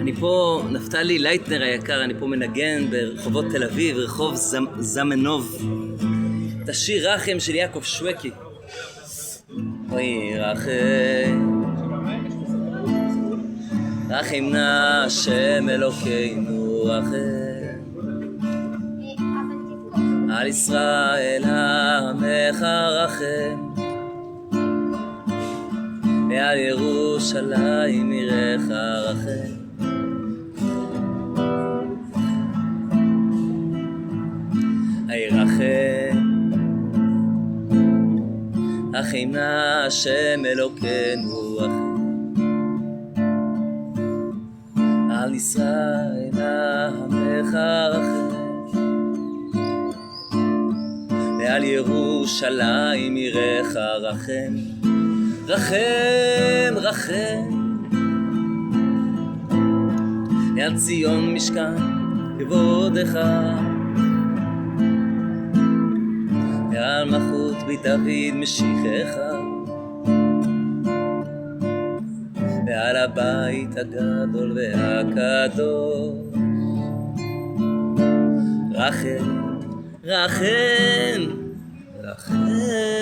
אני פה, נפתלי לייטנר היקר, אני פה מנגן ברחובות תל אביב, רחוב זמנוב. את השיר רחם של יעקב שווקי. אוי רחם, רחם נא השם אלוקינו רחם, על ישראל עמך רחם, ועל ירושלים עירך רחם. היי רחם, רחם נא השם אלוקינו רחם, על ישראל עמך רחם, ועל ירושלים עירך רחם. רחם, רחם, ועל ציון משכן כבודך, ועל מלכות בית דוד משיחך, ועל הבית הגדול והקדוש. רחם, רחם, רחם.